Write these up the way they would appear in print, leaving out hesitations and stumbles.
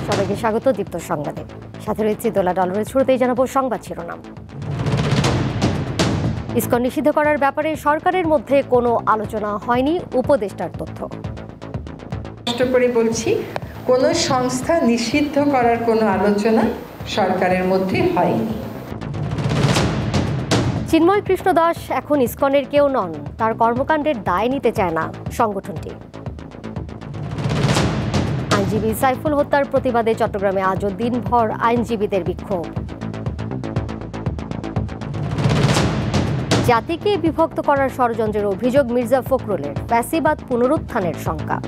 সবাইকে স্বাগত দীপ্ত সংবাদে। সাথে রয়েছে দোলা ডলরের শুরুতেই জানাবো সংবাদ শিরোনাম। ইসকন নিষিদ্ধ করার ব্যাপারে সরকারের মধ্যে কোনো আলোচনা হয়নি, উপদেষ্টার তথ্য। কষ্ট করে বলছি, কোনো সংস্থা নিষিদ্ধ করার কোনো আলোচনা সরকারের মধ্যে হয়নি। চিন্ময় কৃষ্ণ দাস এখন ইসকনের কেউ নন, তার কর্মকাণ্ডের দায় নিতে চায় না সংগঠনটি। আইনজীবী সাইফুল হত্যার প্রতিবাদে চট্টগ্রামে আজও দিনভর আইনজীবীদের বিক্ষোভ। জাতিকে বিভক্ত করার ষড়যন্ত্রের অভিযোগ মির্জা ফখরুলের, ফ্যাসিবাদ পুনরুত্থানের শঙ্কা।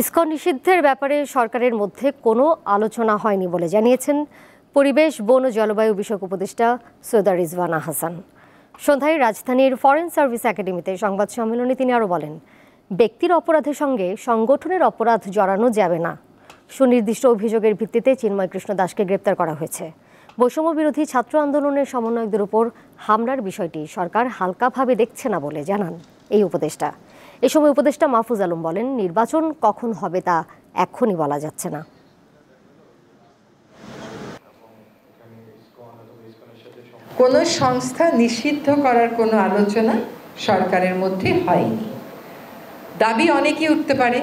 ইসকন নিষিদ্ধের ব্যাপারে সরকারের মধ্যে কোনো আলোচনা হয়নি বলে জানিয়েছেন পরিবেশ, বন ও জলবায়ু বিষয়ক উপদেষ্টা সৈয়দা রিজওয়ানা হাসান। সন্ধ্যায় রাজধানীর ফরেন সার্ভিস একাডেমিতে সংবাদ সম্মেলনে তিনি আরও বলেন, ব্যক্তির অপরাধের সঙ্গে সংগঠনের অপরাধ জড়ানো যাবে না। সুনির্দিষ্ট অভিযোগের ভিত্তিতে চিন্ময় কৃষ্ণ দাসকে গ্রেপ্তার করা হয়েছে। বৈষম্য বিরোধী ছাত্র আন্দোলনের সমন্বয়কদের উপর হামলার বিষয়টি সরকার হালকাভাবে দেখছে না বলে জানান এই উপদেষ্টা। এ সময় উপদেষ্টা মাহফুজ আলম বলেন, নির্বাচন কখন হবে তা এখনই বলা যাচ্ছে না। কোনো সংস্থা নিষিদ্ধ করার কোনো আলোচনা সরকারের মধ্যে হয়নি। দাবি অনেকেই উঠতে পারে,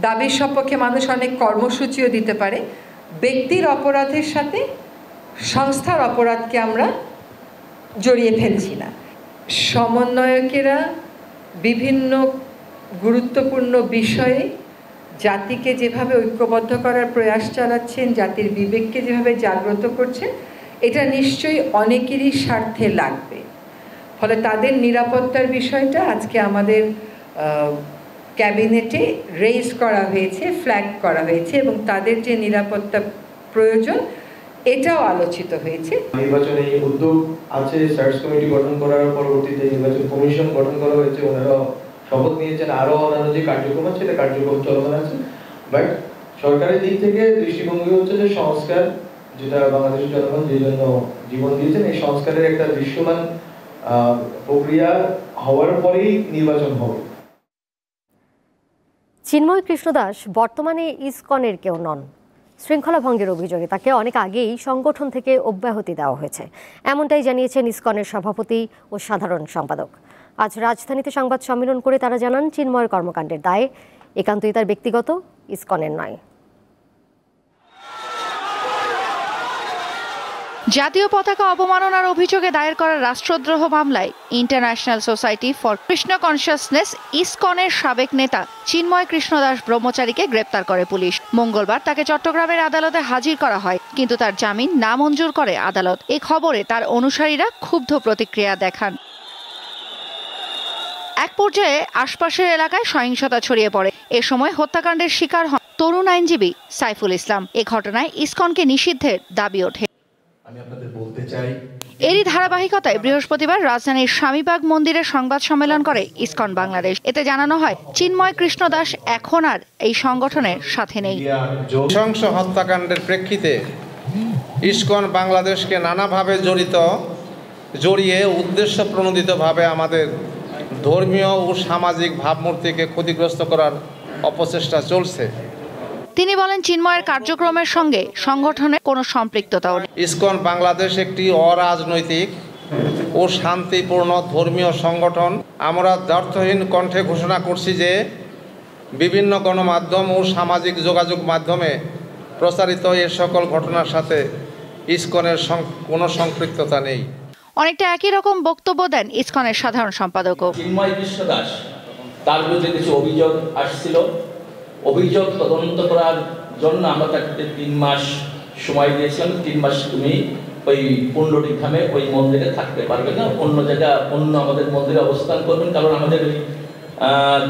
দাবির সপক্ষে মানুষ অনেক কর্মসূচিও দিতে পারে। ব্যক্তির অপরাধের সাথে সংস্থার অপরাধকে আমরা জড়িয়ে ফেলছি না। সমন্বয়কেরা বিভিন্ন গুরুত্বপূর্ণ বিষয়ে জাতিকে যেভাবে ঐক্যবদ্ধ করার প্রয়াস চালাচ্ছেন, জাতির বিবেককে যেভাবে জাগ্রত করছেন, এটা নিশ্চয়ই অনেকেরই স্বার্থে লাগবে। ফলে তাদের নিরাপত্তার বিষয়টা আজকে আমাদের ক্যাবিনেটে রেইজ করা হয়েছে, ফ্ল্যাগ করা হয়েছে, এবং তাদের যে নিরাপত্তা প্রয়োজন এটাও আলোচিত হয়েছে। নির্বাচনে উদ্যোগ আছে, সার্চ কমিটি গঠন করার পরবর্তীতে নির্বাচন কমিশন গঠন করা হয়েছে, ওনারা শপথ নিয়েছেন, আরো অন্যান্য যে কার্যক্রম আছে এটা কার্যক্রম চলমান আছে। বাট সরকারের দিক থেকে দৃষ্টিভঙ্গি হচ্ছে যে সংস্কার, যেটা বাংলাদেশের জনগণ যে জন্য জীবন দিয়েছেন, এই সংস্কারের একটা দৃশ্যমান প্রক্রিয়া হওয়ার পরেই নির্বাচন হবে। চিন্ময় কৃষ্ণ দাস বর্তমানে ইসকনের কেউ নন। শৃঙ্খলা ভঙ্গের অভিযোগে তাকে অনেক আগেই সংগঠন থেকে অব্যাহতি দেওয়া হয়েছে, এমনটাই জানিয়েছেন ইসকনের সভাপতি ও সাধারণ সম্পাদক। আজ রাজধানীতে সংবাদ সম্মেলন করে তারা জানান, চিন্ময়ের কর্মকাণ্ডের দায় একান্তই তার ব্যক্তিগত, ইসকনের নয়। জাতীয় পতাকা অবমাননার অভিযোগে দায়ের করা রাষ্ট্রদ্রোহ মামলায় international society for Krishna consciousness ইসকনের সাবেক নেতা চিন্ময় কৃষ্ণ দাস ব্রহ্মচারীকে গ্রেপ্তার করে পুলিশ। মঙ্গলবার তাকে চট্টগ্রামের আদালতে হাজির করা হয়, কিন্তু তার জামিন নামঞ্জুর করে আদালত। এ খবরে তার অনুসারীরা ক্ষুব্ধ প্রতিক্রিয়া দেখান। এক পর্যায়ে আশপাশের এলাকায় সহিংসতা ছড়িয়ে পড়ে। এ সময় হত্যাকাণ্ডের শিকার হন তরুণ আইনজীবী সাইফুল ইসলাম। এ ঘটনায় ইসকনকে নিষিদ্ধের দাবি ওঠে। এরই ধারাবাহিকতায় বৃহস্পতিবার রাজধানীর স্বামীবাগ মন্দিরে সংবাদ সম্মেলন করে ইসকন বাংলাদেশ। এতে জানানো হয়, চিন্ময় কৃষ্ণ দাস এখন আর এই সংগঠনের সাথে নেই। নৃশংস হত্যাকাণ্ডের প্রেক্ষিতে ইসকন বাংলাদেশকে নানাভাবে জড়িয়ে উদ্দেশ্য প্রণোদিতভাবে আমাদের ধর্মীয় ও সামাজিক ভাবমূর্তিকে ক্ষতিগ্রস্ত করার অপচেষ্টা চলছে। তিনি বলেন, চিন্ময়ের কার্যক্রমের সঙ্গে সংগঠনের কোনো সম্পৃক্ততা নেই। ইসকন বাংলাদেশ একটি অরাজনৈতিক ও শান্তিপূর্ণ ধর্মীয় সংগঠন। আমরা দ্ব্যর্থহীন কণ্ঠে ঘোষণা করছি যে বিভিন্ন গণমাধ্যম ও সামাজিক যোগাযোগ মাধ্যমে প্রচারিত এ সকল ঘটনার সাথে ইসকনের কোনো সম্পৃক্ততা নেই। অনেকটা একই রকম বক্তব্য দেন ইসকনের সাধারণ সম্পাদকও। চিন্ময় কৃষ্ণ দাস, তার বিরুদ্ধে কিছু অভিযোগ আসছিল, অভিযোগ তদন্ত করার জন্য আমরা তাকে 3 মাস সময় দিয়েছিলাম। 3 মাস তুমি ওই পুণ্ডরিক ধামে ওই মন্দিরে থাকতে পারবে না, অন্য জায়গা অন্য আমাদের মন্দিরে অবস্থান করবেন, কারণ আমাদের ওই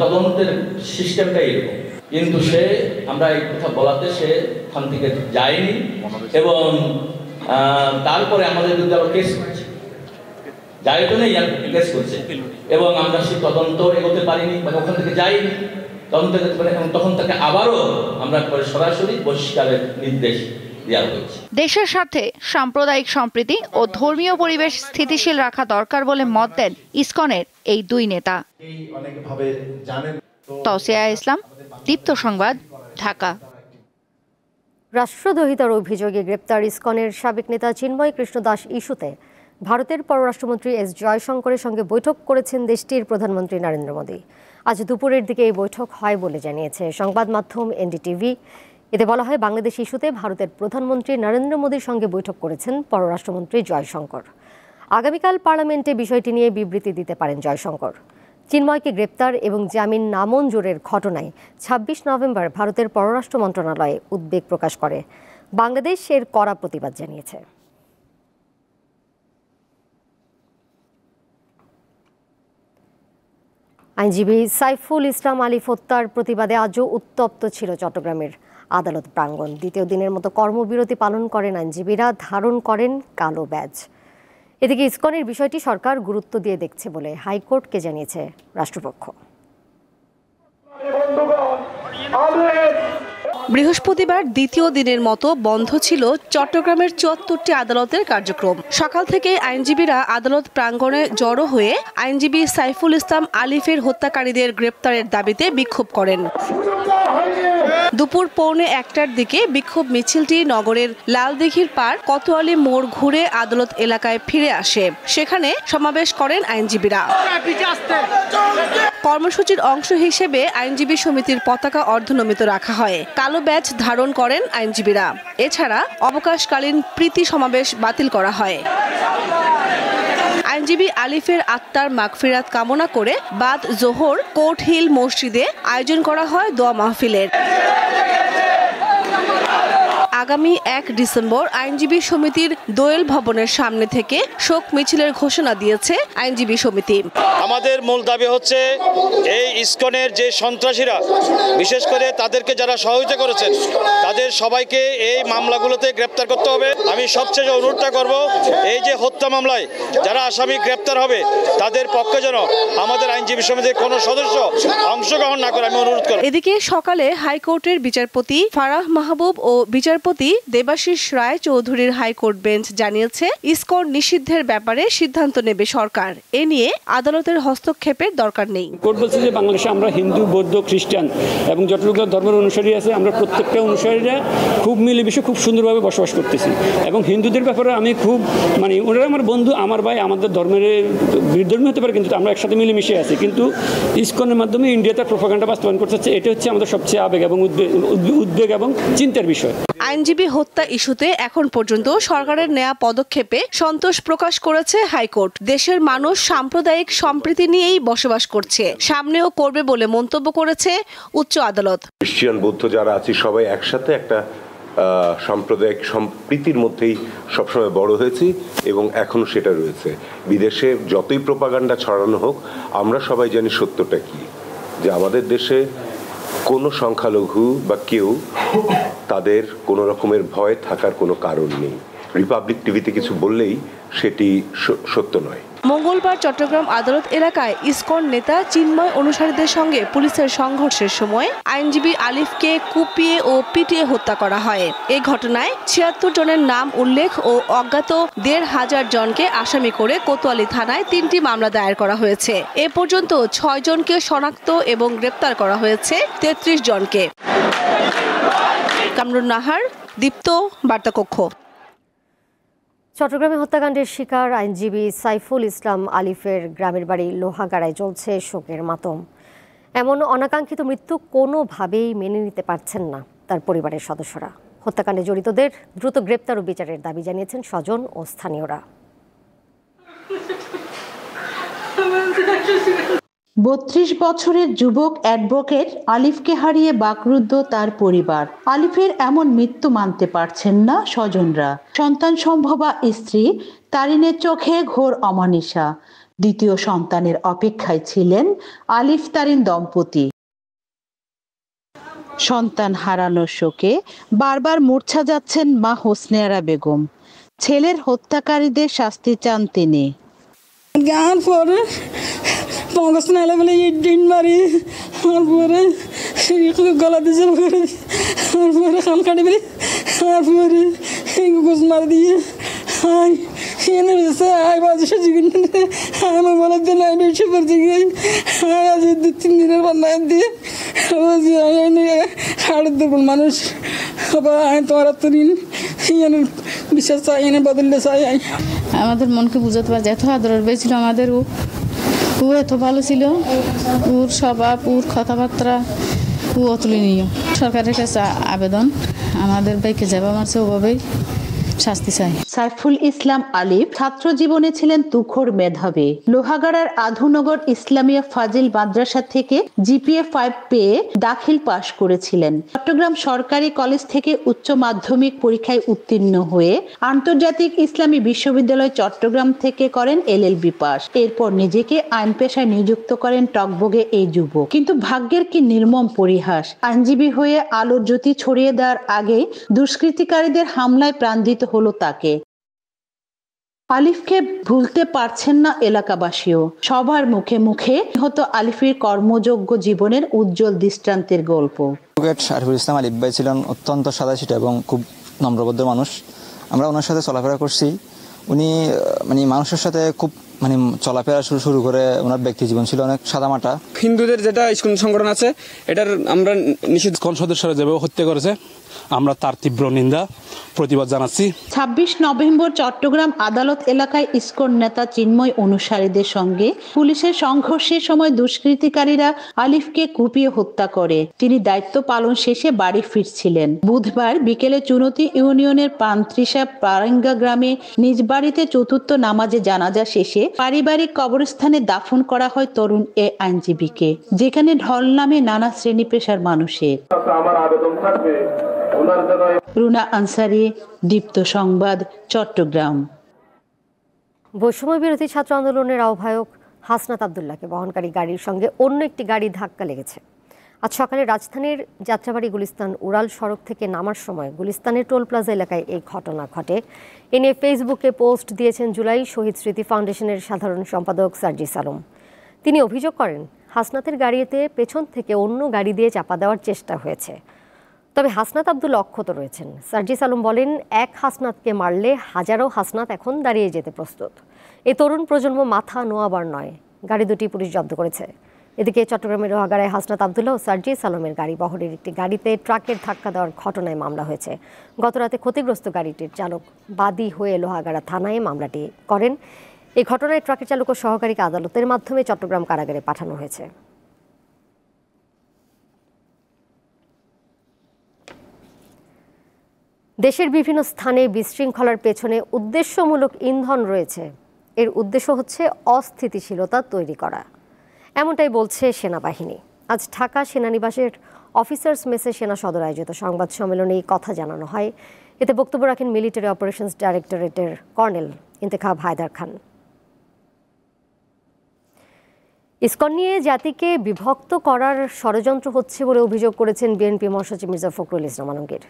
তদন্তের সিস্টেমটাই এরকম। কিন্তু সে, আমরা এই কথা বলাতে সে ওখান থেকে যায়নি, এবং তারপরে আমাদের বিরুদ্ধে আবার কেস করছে, যাই তো নেই কেস করছে, এবং আমরা সেই তদন্ত এগোতে পারিনি, মানে ওখান থেকে যাইনি। তখন তাকে আবারও আমরা সরাসরি বহিষ্কারের নির্দেশ দেওয়া হয়েছে। দেশের স্বার্থে সাম্প্রদায়িক সম্প্রীতি ও ধর্মীয় পরিবেশ স্থিতিশীল রাখা দরকার বলে মত দেন ইসকনের এই দুই নেতা। তৌসিয়া ইসলাম, দীপ্ত সংবাদ, ঢাকা। রাষ্ট্রদ্রোহিতার অভিযোগে গ্রেপ্তার ইসকনের সাবেক নেতা চিন্ময় কৃষ্ণ দাস ইস্যুতে ভারতের পররাষ্ট্রমন্ত্রী এস জয়শঙ্করের সঙ্গে বৈঠক করেছেন দেশটির প্রধানমন্ত্রী নরেন্দ্র মোদী। আজ দুপুরের দিকে এই বৈঠক হয় বলে জানিয়েছে সংবাদ মাধ্যম এনডিটিভি। এতে বলা হয়, বাংলাদেশ ইস্যুতে ভারতের প্রধানমন্ত্রী নরেন্দ্র মোদীর সঙ্গে বৈঠক করেছেন পররাষ্ট্রমন্ত্রী জয়শঙ্কর। আগামীকাল পার্লামেন্টে বিষয়টি নিয়ে বিবৃতি দিতে পারেন জয়শঙ্কর। চিন্ময়কে গ্রেপ্তার এবং জামিন নামঞ্জুরের ঘটনায় ২৬ নভেম্বর ভারতের পররাষ্ট্র মন্ত্রণালয়ে উদ্বেগ প্রকাশ করে। বাংলাদেশ এর কড়া প্রতিবাদ জানিয়েছে। আইনজীবী সাইফুল ইসলাম আলিফ হত্যার প্রতিবাদে আজও উত্তপ্ত ছিল চট্টগ্রামের আদালত প্রাঙ্গণ। দ্বিতীয় দিনের মতো কর্মবিরতি পালন করেন আইনজীবীরা, ধারণ করেন কালো ব্যাজ। এদিকে ইসকনের বিষয়টি সরকার গুরুত্ব দিয়ে দেখছে বলে হাইকোর্টকে জানিয়েছে রাষ্ট্রপক্ষ। বৃহস্পতিবার দ্বিতীয় দিনের মতো বন্ধ ছিল চট্টগ্রামের ৭৪টি আদালতের কার্যক্রম। সকাল থেকে আইনজীবীরা আদালত প্রাঙ্গণে জড়ো হয়ে আইনজীবী সাইফুল ইসলাম আলিফের হত্যাকারীদের গ্রেপ্তারের দাবিতে বিক্ষোভ করেন। দুপুর ১:৩০টার দিকে বিক্ষোভ মিছিলটি নগরের লালদিঘির পার কোতোয়ালি মোড় ঘুরে আদালত এলাকায় ফিরে আসে। সেখানে সমাবেশ করেন আইনজীবীরা। কর্মসূচির অংশ হিসেবে আইনজীবী সমিতির পতাকা অর্ধনমিত রাখা হয়। কালো ব্যাজ ধারণ করেন আইনজীবীরা। এছাড়া অবকাশকালীন প্রীতি সমাবেশ বাতিল করা হয়। আইনজীবী আলিফের আত্মার মাগফিরাত কামনা করে বাদ জোহর কোর্ট হিল মসজিদে আয়োজন করা হয় দোয়া মাহফিলের। আগামী ১ ডিসেম্বর আইনজীবী সমিতির দোয়েল ভবনের সামনে থেকে শোক মিছিলের ঘোষণা দিয়েছে আইনজীবী সমিতি। আমাদের মূল দাবি হচ্ছে এই ইসকনের যে সন্ত্রাসীরা, বিশেষ করে তাদেরকে যারা সহযোগিতা করেছেন, তাদের সবাইকে এই মামলাগুলোতে গ্রেপ্তার করতে হবে। আমি সবচেয়ে অনুরোধটা করব, এই যে হত্যা মামলায় যারা আসামি গ্রেপ্তার হবে তাদের পক্ষে যেন আমাদের আইনজীবী সমিতির কোনো সদস্য অংশগ্রহণ না করে আমি অনুরোধ করব। এদিকে সকালে হাইকোর্টের বিচারপতি ফারাহ মাহবুব ও বিচারপতি দেবাশিস রায় চৌধুরীর হাইকোর্ট বেঞ্চ জানিয়েছে, ইসকন নিষিদ্ধের ব্যাপারে সিদ্ধান্ত নেবে সরকার। এ নিয়ে আদালতের হস্তক্ষেপের দরকার নেই। কোর্ট বলছে যে বাংলাদেশে আমরা হিন্দু, বৌদ্ধ, খ্রিস্টান এবং যতটুকু ধর্মের অনুসারী আছে, আমরা প্রত্যেকটা অনুসারীরা খুব মিলেমিশে খুব সুন্দরভাবে বসবাস করতেছি। এবং হিন্দুদের ব্যাপারে আমি খুব ওনারা আমার বন্ধু, আমার ভাই, আমাদের ধর্মের বিরোধী হতে পারে, কিন্তু আমরা একসাথে মিলেমিশে আছি। কিন্তু ইসকনের মাধ্যমে ইন্ডিয়াতে প্রোপাগান্ডা বাস্তবায়ন করতে হচ্ছে, এটা হচ্ছে আমাদের সবচেয়ে আবেগ এবং উদ্বেগ এবং চিন্তার বিষয়। আইনজীবী হত্যা ইস্যুতে এখন পর্যন্ত সরকারের নেয়া পদক্ষেপে সন্তোষ প্রকাশ করেছে হাইকোর্ট। দেশের মানুষ সাম্প্রদায়িক সম্প্রীতি নিয়েই বসবাস করছে, সামনেও করবে বলে মন্তব্য করেছে উচ্চ আদালত। খ্রিস্টান, বৌদ্ধ যারা আছি সবাই একসাথে একটা সাম্প্রদায়িক সম্প্রীতির মধ্যেই সবসময় বড় হয়েছি এবং এখনো সেটা রয়েছে। বিদেশে যতই প্রোপাগান্ডা ছড়ানো হোক, আমরা সবাই জানি সত্যটা কি, যে আমাদের দেশে কোনো সংখ্যালঘু বা কেউ তাদের কোনো রকমের ভয় থাকার কোনো কারণ নেই। রিপাবলিক টিভিতে কিছু বললেই সেটি সত্য নয়। মঙ্গলবার চট্টগ্রাম আদালত এলাকায় ইসকন নেতা চিন্ময় অনুসারীদের সঙ্গে পুলিশের সংঘর্ষের সময় আইনজীবী আলিফকে কুপিয়ে ও পিটিয়ে হত্যা করা হয়। এই ঘটনায় ৭৬ জনের নাম উল্লেখ ও অজ্ঞাত ১৫০০ জনকে আসামি করে কোতোয়ালি থানায় ৩টি মামলা দায়ের করা হয়েছে। এ পর্যন্ত ৬ জনকে শনাক্ত এবং গ্রেপ্তার করা হয়েছে ৩৩ জনকে। কামরুন নাহার, দীপ্ত, বার্তাকক্ষ। চট্টগ্রামে হত্যাকাণ্ডের শিকার আইনজীবী সাইফুল ইসলাম আলিফের গ্রামের বাড়ি লোহাগাড়ায় চলছে শোকের মাতম। এমন অনাকাঙ্ক্ষিত মৃত্যু কোনোভাবেই মেনে নিতে পারছেন না তার পরিবারের সদস্যরা। হত্যাকাণ্ডে জড়িতদের দ্রুত গ্রেপ্তার ও বিচারের দাবি জানিয়েছেন স্বজন ও স্থানীয়রা। ৩২ বছরের যুবক অ্যাডভোকেট আলিফকে হারিয়ে বাকরুদ্ধ তার পরিবার। আলিফের এমন মৃত্যু মানতে পারছেন না স্বজনরা। সন্তান সম্ভবা স্ত্রী তারিনের চোখে ঘোর অমানিসা। দ্বিতীয় সন্তানের অপেক্ষায় ছিলেন আলিফ তারিন দম্পতি। সন্তান হারানোর শোকে বারবার মূর্ছা যাচ্ছেন মা হোসনে আরা বেগম। ছেলের হত্যাকারীদের শাস্তি চান তিনি। পঙ্গস নাইলে বলে দিন মারি আমার পরে গলা দিয়ে পরে খান কাটি বলে তারপরে গোস মার দিয়ে হাই এনে রয়েছে হাই বাজে সাজি আমার বলার জন্য আমি এসে পড়ছি গিয়ে হাই আজ 2-3 দিনের বান্নায় দিয়ে হাড়ের দুর্বল মানুষ আবার তোমার তো ঋণ বিশ্বাস চাই এনে বদললে চাই। আমাদের মনকে বুঝাতে পারছে এত আদরের ছিল আমাদের ও এত ভালো ছিল, ওর স্বভাব ওর কথাবার্তা ও অতুলনীয়। সরকারের কাছে আবেদন আমাদের বেঁকে যাবে মারছে ওভাবেই শাস্তি চাই। সাইফুল ইসলাম আলিফ ছাত্র জীবনে ছিলেন তুখোড় মেধাবী। লোহাগাড়ার আধুনগর ইসলামিয়া ফাজিল মাদ্রাসা থেকে জিপিএ 5 পেয়ে দাখিল পাশ করেছিলেন। চট্টগ্রাম সরকারি কলেজ থেকে উচ্চ মাধ্যমিক পরীক্ষায় উত্তীর্ণ হয়ে আন্তর্জাতিক ইসলামী বিশ্ববিদ্যালয় চট্টগ্রাম থেকে করেন এলএলবি পাস। এরপর নিজেকে আইন পেশায় নিযুক্ত করেন টকবগে এই যুবক। কিন্তু ভাগ্যের কি নির্মম পরিহাস, আইনজীবী হয়ে আলোর জ্যোতি ছড়িয়ে দেওয়ার আগে দুষ্কৃতিকারীদের হামলায় প্রাণ দিতে হলো তাকে। আলিফকে ভুলতে পারছেন না এলাকাবাসীও। সবার মুখে মুখে হতো আলিফের কর্মযোগ্য জীবনের উজ্জ্বল দৃষ্টান্তের গল্প। সাইফুল ইসলাম আলিফ ভাই ছিলেন অত্যন্ত সাদাসিধা এবং খুব নম্রভদ্র মানুষ। আমরা ওনার সাথে চলাফেরা করছি। উনি মানুষের সাথে খুব চলাফেরা শুরু করে ওনার ব্যক্তি জীবন ছিল অনেক সাদামাটা। হিন্দুদের যেটা ইসকন সংগঠন আছে এটার আমরা নিষিদ্ধ সদস্যরা যেভাবে হত্যা করেছে আমরা তার তীব্র নিন্দা প্রতিবাদ জানাচ্ছি। 26 নভেম্বর চট্টগ্রাম আদালত এলাকায় ইসকন নেতা চিন্ময় অনুসারীদের সঙ্গে পুলিশের সংঘর্ষের সময় দুষ্কৃতিকারীরা আলিফকে কুপিয়ে হত্যা করে। তিনি দায়িত্ব পালন শেষে বাড়ি ফিরছিলেন। বুধবার বিকেলে চুনতি ইউনিয়নের পান্ত্রিসা পারেঙ্গা গ্রামে নিজ বাড়িতে চতুর্থ নামাজে জানাজা শেষে পারিবারিক কবরস্থানে দাফন করা হয় তরুণ এ আইনজীবীকে, যেখানে ঢল নামে নানা শ্রেণী পেশার মানুষের। আমার আবেদন থাকবে রুনা আনসারি, দীপ্ত সংবাদ, চট্টগ্রাম। বৈষম্য বিরোধী ছাত্র আন্দোলনের আহ্বায়ক হাসনাত আব্দুল্লাহকে বহনকারী গাড়ির সঙ্গে অন্য একটি গাড়ি ধাক্কা লেগেছে। আজ সকালে রাজধানীর যাত্রাবাড়ি গুলিস্তান উড়াল সড়ক থেকে নামার সময় গুলিস্তানের টোল প্লাজা এলাকায় এই ঘটনা ঘটে। এ নিয়ে ফেসবুকে পোস্ট দিয়েছেন জুলাই শহীদ স্মৃতি ফাউন্ডেশনের সাধারণ সম্পাদক সার্জিস আলম। তিনি অভিযোগ করেন হাসনাতের গাড়িতে পেছন থেকে অন্য গাড়ি দিয়ে চাপা দেওয়ার চেষ্টা হয়েছে। তবে হাসনাত আব্দুল অক্ষত রয়েছেন। সার্জিস আলম বলেন, এক হাসনাতকে মারলে হাজারো হাসনাত এখন দাঁড়িয়ে যেতে প্রস্তুত। এই তরুণ প্রজন্ম মাথা নোয়াবার নয়। গাড়ি দুটি পুলিশ জব্দ করেছে। এদিকে চট্টগ্রামের লোহাগাড়ায় হাসনাত আব্দুল্লাহ ও সার্জিস আলমের গাড়ি বহরের একটি গাড়িতে ট্রাকের ধাক্কা দেওয়ার ঘটনায় মামলা হয়েছে। গতরাতে ক্ষতিগ্রস্ত গাড়িটির চালক বাদী হয়ে লোহাগাড়া থানায় মামলাটি করেন। এই ঘটনায় ট্রাকের চালক ও সহকারীকে আদালতের মাধ্যমে চট্টগ্রাম কারাগারে পাঠানো হয়েছে। দেশের বিভিন্ন স্থানে বিশৃঙ্খলার পেছনে উদ্দেশ্যমূলক ইন্ধন রয়েছে। এর উদ্দেশ্য হচ্ছে অস্থিতিশীলতা তৈরি করা, এমনটাই বলছে সেনাবাহিনী। আজ ঢাকা সেনানিবাসের অফিসার্স মেসে সেনা সদর আয়োজিত সংবাদ সম্মেলনে এই কথা জানানো হয়। এতে বক্তব্য রাখেন মিলিটারি অপারেশনস ডাইরেক্টরেটের কর্নেল ইন্তেখাব হায়দার খান। ইসকন নিয়ে জাতিকে বিভক্ত করার ষড়যন্ত্র হচ্ছে বলে অভিযোগ করেছেন বিএনপি মহাসচিব মির্জা ফখরুল ইসলাম আলমগীর।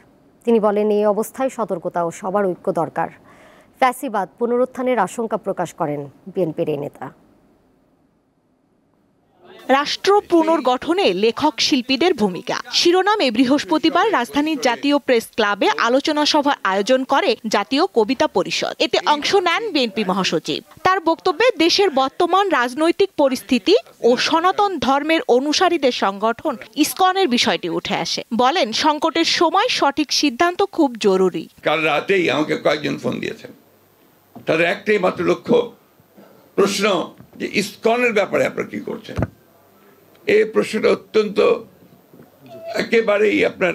তিনি বলেন, এই অবস্থায় সতর্কতা ও সবার ঐক্য দরকার। ফ্যাসিবাদ পুনরুত্থানের আশঙ্কা প্রকাশ করেন বিএনপির এই নেতা। রাষ্ট্র পুনর্গঠনে লেখক শিল্পীদের ভূমিকা শিরোনামে বৃহস্পতিবার রাজধানীর জাতীয় প্রেস ক্লাবে আলোচনা সভার আয়োজন করে জাতীয় কবিতা পরিষদ। এতে অংশ নেন বিএনপি মহাসচিব। তার বক্তব্যে দেশের বর্তমান রাজনৈতিক পরিস্থিতি ও সনাতন ধর্মের অনুসারীদের সংগঠন ইসকনের বিষয়টি উঠে আসে। বলেন, সংকটের সময় সঠিক সিদ্ধান্ত খুব জরুরি। কাল রাতেই আমাকে কয়েকজন ফোন দিয়েছেন। তাদের একটাই মাত্র লক্ষ্য, প্রশ্ন যে ইসকনের ব্যাপারে আপনারা কি করছেন। এই প্রশ্নটা অত্যন্ত একেবারেই আপনার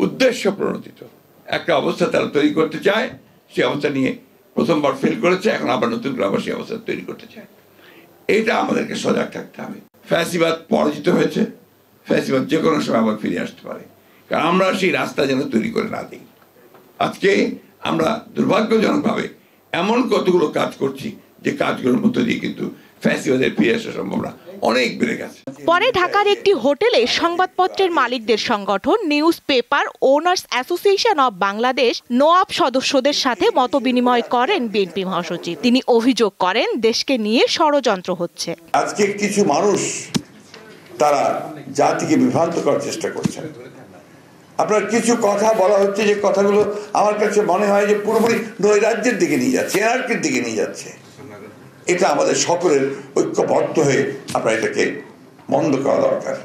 উদ্দেশ্য প্রণোদিত একটা অবস্থা তারা তৈরি করতে চায়। সেই অবস্থা নিয়ে প্রথমবার ফেল করেছে, এখন আবার নতুন করে আবার সেই অবস্থা তৈরি করতে চায়। এটা আমাদেরকে সজাগ থাকতে হবে। ফ্যাসিবাদ পরাজিত হয়েছে, ফ্যাসিবাদ যে কোনো সময় আবার ফিরে আসতে পারে, কারণ আমরা সেই রাস্তা যেন তৈরি করে না দিই। আজকে আমরা দুর্ভাগ্যজনকভাবে এমন কতগুলো কাজ করছি যে কাজগুলোর মধ্য দিয়ে কিন্তু ফ্যাসিবাদের ফিরে আসার সম্ভাবনা অনেক বেড়ে গেছে। পরে ঢাকার একটি হোটেলে সংবাদপত্রের মালিকদের সংগঠন newspaper owners association of Bangladesh NOAB সদস্যদের সাথে মতবিনিময় করেন বিএনপি মহাসচিব। তিনি অভিযোগ করেন, দেশকে নিয়ে ষড়যন্ত্র হচ্ছে। আজকে কিছু মানুষ তারা জাতিকে বিভ্রান্ত করার চেষ্টা করছেন। আপনার কিছু কথা বলা হচ্ছে, যে কথাগুলো আমার কাছে মনে হয় যে পুরোপুরি নৈরাজ্যের দিকে নিয়ে যাচ্ছে, এনার্কির দিকে নিয়ে যাচ্ছে। এটা আমাদের সকলের ঐক্যবদ্ধ হয়ে আপনার এটাকে বন্ধ করা দরকার।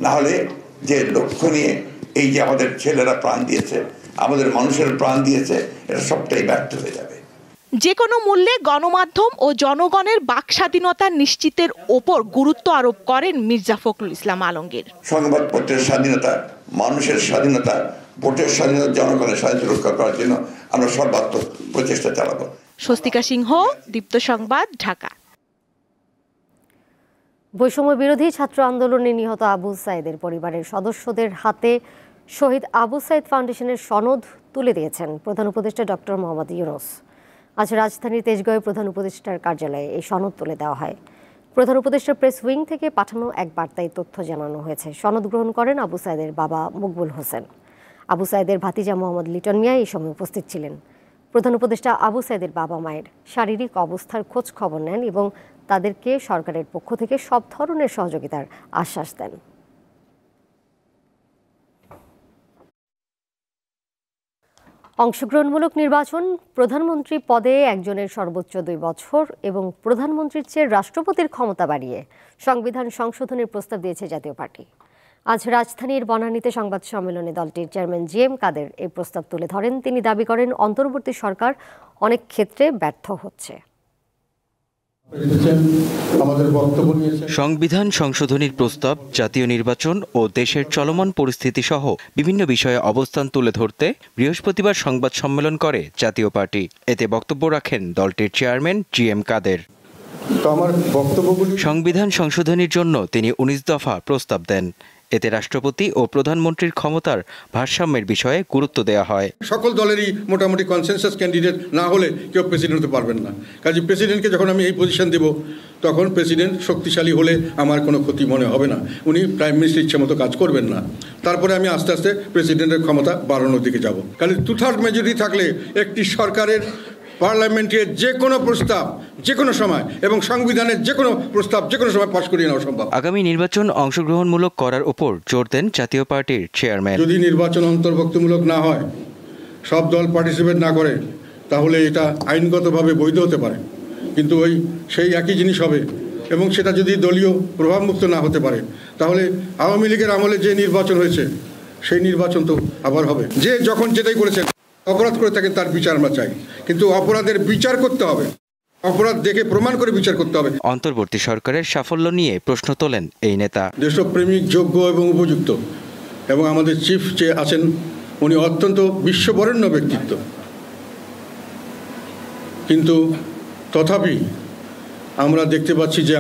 না হলে যে লক্ষ্য নিয়ে এই যে আমাদের ছেলেরা প্রাণ দিয়েছে, আমাদের মানুষের প্রাণ দিয়েছে, এটা সবটাই ব্যর্থ হয়ে যাবে। যে কোনো মূল্যে গণমাধ্যম ও জনগণের বাক স্বাধীনতা নিশ্চিতের ওপর গুরুত্ব আরোপ করেন মির্জা ফখরুল ইসলাম আলমগীর। সংবাদপত্রের স্বাধীনতা, মানুষের স্বাধীনতা, ভোটের স্বাধীনতা, জনগণের স্বাধীনতা রক্ষা করার জন্য আমরা সর্বাত্মক প্রচেষ্টা চালাবো। স্বস্তিকা সিংহ, দীপ্ত সংবাদ, ঢাকা। বৈষম্য বিরোধী ছাত্র আন্দোলনে নিহত আবু সাইদের পরিবারের সদস্যদের হাতে শহীদ আবু সাইদ ফাউন্ডেশনের সনদ তুলে দিয়েছেন প্রধান উপদেষ্টা ডক্টর মোহাম্মদ ইউনূস। আজ রাজধানীর তেজগাঁওয়ে প্রধান উপদেষ্টার কার্যালয়ে এই সনদ তুলে দেওয়া হয়। প্রধান উপদেষ্টার প্রেস উইং থেকে পাঠানো এক বার্তায় তথ্য জানানো হয়েছে। সনদ গ্রহণ করেন আবু সাইদের বাবা মকবুল হোসেন। আবু সাইদের ভাতিজা মোহাম্মদ লিটন মিয়া এই সময় উপস্থিত ছিলেন। প্রধান উপদেষ্টা আবু সাইদের বাবা মায়ের শারীরিক অবস্থার খোঁজ খবর নেন এবং তাদেরকে সরকারের পক্ষ থেকে সব ধরনের সহযোগিতার আশ্বাস দেন। অংশগ্রহণমূলক নির্বাচন, প্রধানমন্ত্রী পদে একজনের সর্বোচ্চ 2 বছর এবং প্রধানমন্ত্রীর চেয়ে রাষ্ট্রপতির ক্ষমতা বাড়িয়ে সংবিধান সংশোধনের প্রস্তাব দিয়েছে জাতীয় পার্টি। আজ রাজধানীর বনানীতে সংবাদ সম্মেলনে দলটির চেয়ারম্যান জিএম কাদের এই প্রস্তাব তুলে ধরেন। তিনি দাবি করেন অন্তর্বর্তী সরকার অনেক ক্ষেত্রে ব্যর্থ হচ্ছে। সংবিধান সংশোধনীর প্রস্তাব, জাতীয় নির্বাচন ও দেশের চলমান পরিস্থিতি সহ বিভিন্ন বিষয়ে অবস্থান তুলে ধরতে বৃহস্পতিবার সংবাদ সম্মেলন করে জাতীয় পার্টি। এতে বক্তব্য রাখেন দলটির চেয়ারম্যান জিএম কাদের। সংবিধান সংশোধনীর জন্য তিনি 19 দফা প্রস্তাব দেন। এতে রাষ্ট্রপতি ও প্রধানমন্ত্রীর ক্ষমতার ভারসাম্যের বিষয়ে গুরুত্ব দেওয়া হয়। সকল দলেরই মোটামুটি কনসেনসাস ক্যান্ডিডেট না হলে কেউ প্রেসিডেন্ট হতে পারবেন না। কাজে প্রেসিডেন্টকে যখন আমি এই পজিশন দেব, তখন প্রেসিডেন্ট শক্তিশালী হলে আমার কোনো ক্ষতি মনে হবে না, উনি প্রাইম মিনিস্টার ইচ্ছে মতো কাজ করবেন না। তারপরে আমি আস্তে আস্তে প্রেসিডেন্টের ক্ষমতা বাড়ানোর দিকে যাব। কাজে 2/3 মেজরিটি থাকলে একটি সরকারের পার্লামেন্টের যে কোনো প্রস্তাব যে কোনো সময় এবং সংবিধানের যে কোনো প্রস্তাব যে কোনো সময় পাশ করিয়ে নেওয়া সম্ভব। আগামী নির্বাচন অংশগ্রহণমূলক করার উপর জোর দেন জাতীয় পার্টির চেয়ারম্যান। যদি নির্বাচন অন্তর্ভুক্তিমূলক না হয়, সব দল পার্টিসিপেট না করে, তাহলে এটা আইনগতভাবে বৈধ হতে পারে, কিন্তু সেই একই জিনিস হবে। এবং সেটা যদি দলীয় প্রভাবমুক্ত না হতে পারে, তাহলে আওয়ামী লীগের আমলে যে নির্বাচন হয়েছে সেই নির্বাচন তো আবার হবে। যে যখন যেটাই করেছেন, অপরাধ করে থাকেন তার বিচার আমরা চাই, কিন্তু অপরাধের বিচার করতে হবে, অপরাধ দেখে প্রমাণ করে বিচার করতে হবে। অন্তর্বর্তী সরকারের সাফল্য নিয়ে প্রশ্ন তোলেন এই নেতা। দেশপ্রেমিক, যোগ্য এবং উপযুক্ত, এবং আমাদের চিফ যে আছেন উনি অত্যন্ত বিশ্ববরেণ্য ব্যক্তিত্ব, কিন্তু তথাপি আমরা দেখতে পাচ্ছি যে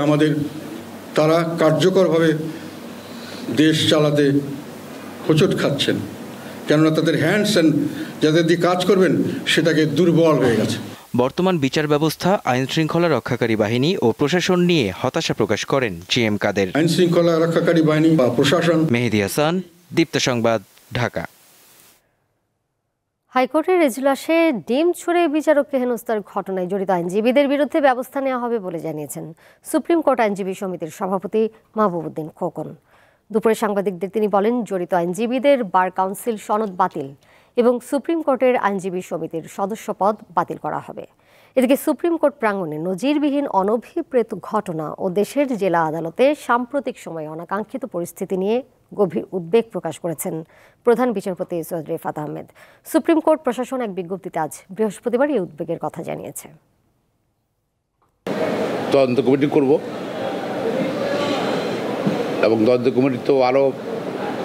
তারা কার্যকরভাবে দেশ চালাতে হোঁচট খাচ্ছেন, কেননা তাদের হ্যান্ডস অ্যান্ড যাদের দিয়ে কাজ করবেন সেটাকে দুর্বল হয়ে গেছে। বর্তমান বিচার ব্যবস্থা, আইন শৃঙ্খলা রক্ষাকারী বাহিনী ও প্রশাসন নিয়ে হতাশা প্রকাশ করেন জিএম কাদের। আইন শৃঙ্খলা রক্ষাকারী বাহিনী বা প্রশাসন। মেহেদী হাসান, দীপ্ত সংবাদ, ঢাকা। হাইকোর্টের এজলাসে ডিম ছুঁড়ে বিচারককে হেনস্থার ঘটনায় জড়িত আইনজীবীদের বিরুদ্ধে ব্যবস্থা নেওয়া হবে বলে জানিয়েছেন সুপ্রিম কোর্ট আইনজীবী সমিতির সভাপতি মাহবুবউদ্দিন খোকন। দুপুরে সাংবাদিকদের তিনি বলেন, জড়িত আইনজীবীদের বার কাউন্সিল সনদ বাতিল এবং সুপ্রিম কোর্টের আইনজীবী সমিতির সদস্য পদ বাতিল করা হবে। এদিকে সুপ্রিম কোর্ট প্রাঙ্গণে নজিরবিহীন অনভিপ্রেত ঘটনা ও দেশের জেলা আদালতে সাম্প্রতিক সময়ে অনাকাঙ্ক্ষিত পরিস্থিতি নিয়ে গভীর উদ্বেগ প্রকাশ করেছেন প্রধান বিচারপতি সৈয়দ রেফাত আহমেদ। সুপ্রিম কোর্ট প্রশাসন এক বিজ্ঞপ্তিতে আজ বৃহস্পতিবার এই উদ্বেগের কথা জানিয়েছে। তদন্ত কমিটি করব এবং তদন্ত কমিটি তো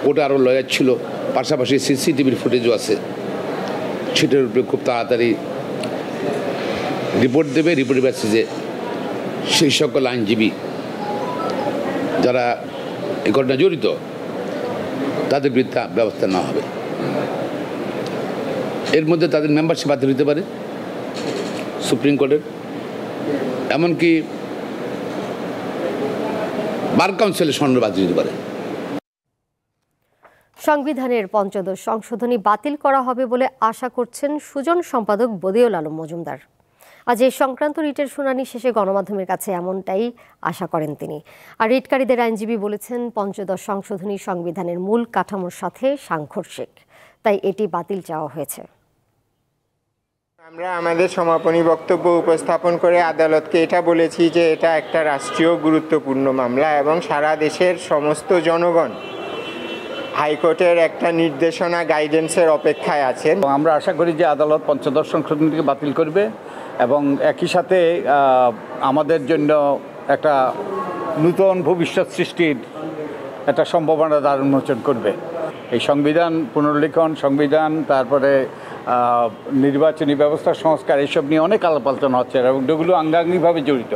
কোর্টে আরও লয়ার ছিল, পাশাপাশি সিসিটিভির ফুটেজও আছে, সেটার উপরে খুব তাড়াতাড়ি রিপোর্ট দেবে। রিপোর্টের বেসিসে সেই সকল আইনজীবী যারা এই ঘটনায় জড়িত তাদের বিরুদ্ধে ব্যবস্থা নেওয়া হবে। এর মধ্যে তাদের মেম্বারশিপ বাতিল হতে পারে সুপ্রিম কোর্টের, এমনকি বার কাউন্সিলের সনদ বাতিল হতে পারে। সংবিধানের ৫ম সংশোধনী বাতিল করা হবে বলে আশা করছেন সুজন সম্পাদক বদিউল আলম মজুমদার। আজ এই সংক্রান্ত রিটের শুনানি শেষে গণমাধ্যমের কাছে এমনটাই আশা করেন তিনি। আর রিটকারীদের আইনজীবী বলেছেন, পঞ্চদশ সংশোধনী সংবিধানের মূল কাঠামোর সাথে সাংঘর্ষিক, তাই এটি বাতিল চাওয়া হয়েছে। আমরা আমাদের সমাপনী বক্তব্য উপস্থাপন করে আদালতকে এটা বলেছি যে এটা একটা রাষ্ট্রীয় গুরুত্বপূর্ণ মামলা এবং সারা দেশের সমস্ত জনগণ হাইকোর্টের একটা নির্দেশনা গাইডেন্সের অপেক্ষায় আছেন। আমরা আশা করি যে আদালত পঞ্চদশ সংশোধনীকে বাতিল করবে এবং একই সাথে আমাদের জন্য একটা নূতন ভবিষ্যৎ সৃষ্টির একটা সম্ভাবনা দ্বার উন্মোচন করবে। এই সংবিধান পুনর্লিখন, সংবিধান, তারপরে নির্বাচনী ব্যবস্থা সংস্কার, এসব নিয়ে অনেক আলাপ আলোচনা হচ্ছে এবং এগুলো আঙ্গাঙ্গিকভাবে জড়িত।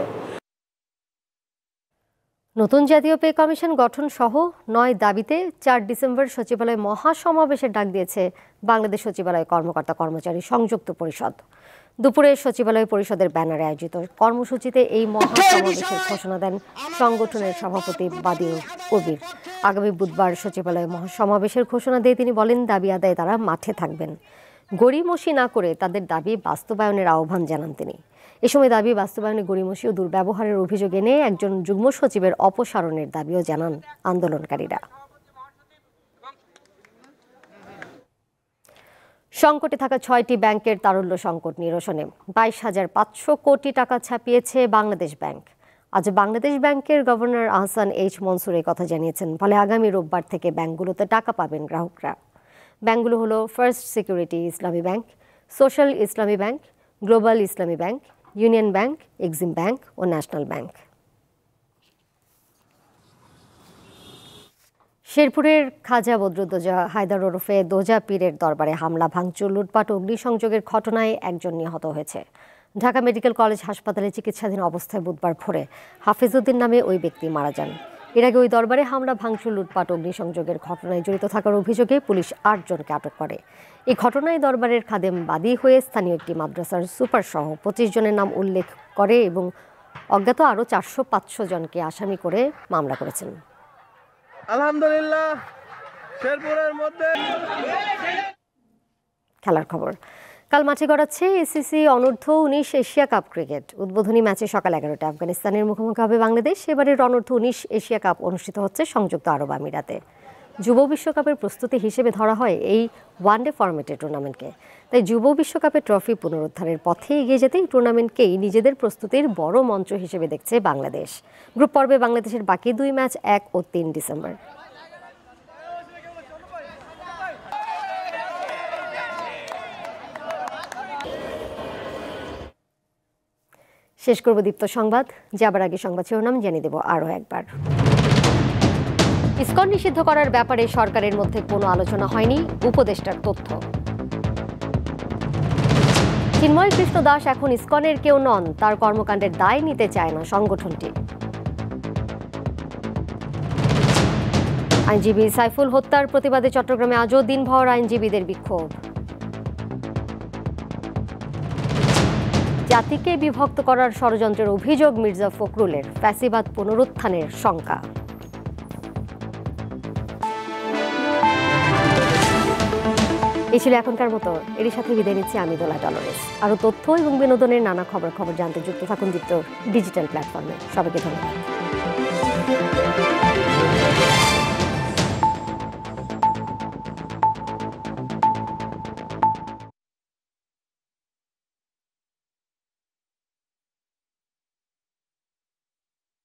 নতুন জাতীয় পে কমিশন গঠন সহ 9 দাবিতে 4 ডিসেম্বর সচিবালয় মহাসমাবেশের ডাক দিয়েছে বাংলাদেশ সচিবালয় কর্মকর্তা কর্মচারী সংযুক্ত পরিষদ। দুপুরে সচিবালয় পরিষদের ব্যানারে আয়োজিত কর্মসূচিতে এই মহাসমাবেশের ঘোষণা দেন সংগঠনের সভাপতি বাদিউল কবির। আগামী বুধবার সচিবালয় মহাসমাবেশের ঘোষণা দিয়ে তিনি বলেন, দাবি আদায়ে তারা মাঠে থাকবেন। গড়িমসি না করে তাদের দাবি বাস্তবায়নের আহ্বান জানান তিনি। এ সময় দাবি বাস্তবায়নে গড়িমসি ও দুর্ব্যবহারের অভিযোগ এনে একজন যুগ্ম সচিবের অপসারণের দাবিও জানান আন্দোলনকারীরা। সংকটে থাকা 6টি ব্যাংকের তারল্য সংকট নিরসনে 22,500 কোটি টাকা ছাপিয়েছে বাংলাদেশ ব্যাংক। আজ বাংলাদেশ ব্যাংকের গভর্নর আহসান এইচ মনসুর এই কথা জানিয়েছেন। ফলে আগামী রোববার থেকে ব্যাংকগুলোতে টাকা পাবেন গ্রাহকরা। ব্যাংকগুলো হলো first security Islami bank, social Islami bank, global Islami bank, union bank, Exim bank ও ন্যাশনাল ব্যাংক। শেরপুরের খাজা বদরুদ্দোজা হায়দার ওরফে দোজা পীরের দরবারে হামলা, ভাঙচুর, লুটপাট ও অগ্নিসংযোগের ঘটনায় একজন নিহত হয়েছে। ঢাকা মেডিকেল কলেজ হাসপাতালে চিকিৎসাধীন অবস্থায় বুধবার ভোরে হাফিজউদ্দিন নামে ওই ব্যক্তি মারা যান। এর আগে ওই দরবারে হামলা, ভাঙচুর, লুটপাট, অগ্নিসংযোগের ঘটনায় জড়িত থাকার অভিযোগে পুলিশ 8 জনকে আটক করে। এই ঘটনায় দরবারের খাদেম বাদী হয়ে স্থানীয় একটি মাদ্রাসার সুপার সহ 25 জনের নাম উল্লেখ করে এবং অজ্ঞাত আরও 400-500 জনকে আসামি করে মামলা করেছেন। আলহামদুলিল্লাহ। শেরপুরের মধ্যে খেলার খবর। কাল মাঠে গড়াচ্ছে এসিসি অনূর্ধ্ব 19 এশিয়া কাপ ক্রিকেট। উদ্বোধনী ম্যাচে সকাল 11টায় আফগানিস্তানের মুখোমুখি হবে বাংলাদেশ। এবারের অনূর্ধ্ব 19 এশিয়া কাপ অনুষ্ঠিত হচ্ছে সংযুক্ত আরব আমিরাতে। যুব বিশ্বকাপের প্রস্তুতি হিসেবে ধরা হয় এই ওয়ানডে ফরম্যাটের টুর্নামেন্টকে। তাই যুব বিশ্বকাপের ট্রফি পুনরুদ্ধারের পথে এগিয়ে যেতে এই টুর্নামেন্টকেই নিজেদের প্রস্তুতির বড় মঞ্চ হিসেবে দেখছে বাংলাদেশ। গ্রুপ পর্বে বাংলাদেশের বাকি 2 ম্যাচ 1 ও 3 ডিসেম্বর। শেষ করব দীপ্ত সংবাদ। যাবার আগে সংবাদ শিরোনাম জানিয়ে দেব আরও একবার। ইসকন নিষিদ্ধ করার ব্যাপারে সরকারের মধ্যে কোনো আলোচনা হয়নি, উপদেষ্টার তথ্য। চিন্ময় কৃষ্ণ দাস এখন ইসকনের কেউ নন, তার কর্মকাণ্ডের দায় নিতে চায় না সংগঠনটি। আইনজীবী সাইফুল হত্যার প্রতিবাদে চট্টগ্রামে আজও দিনভর আইনজীবীদের বিক্ষোভ। জাতিকে বিভক্ত করার ষড়যন্ত্রের অভিযোগ মির্জা ফখরুলের, ফ্যাসিবাদ পুনরুত্থানের শঙ্কা। এই ছিল এখনকার মতো। এরই সাথে বিদায় নিচ্ছি আমি দোলা ডলরেস। আরও তথ্য এবং বিনোদনের নানা খবর জানতে যুক্ত থাকুন দীপ্ত ডিজিটাল প্ল্যাটফর্মে। সবাইকে ধন্যবাদ।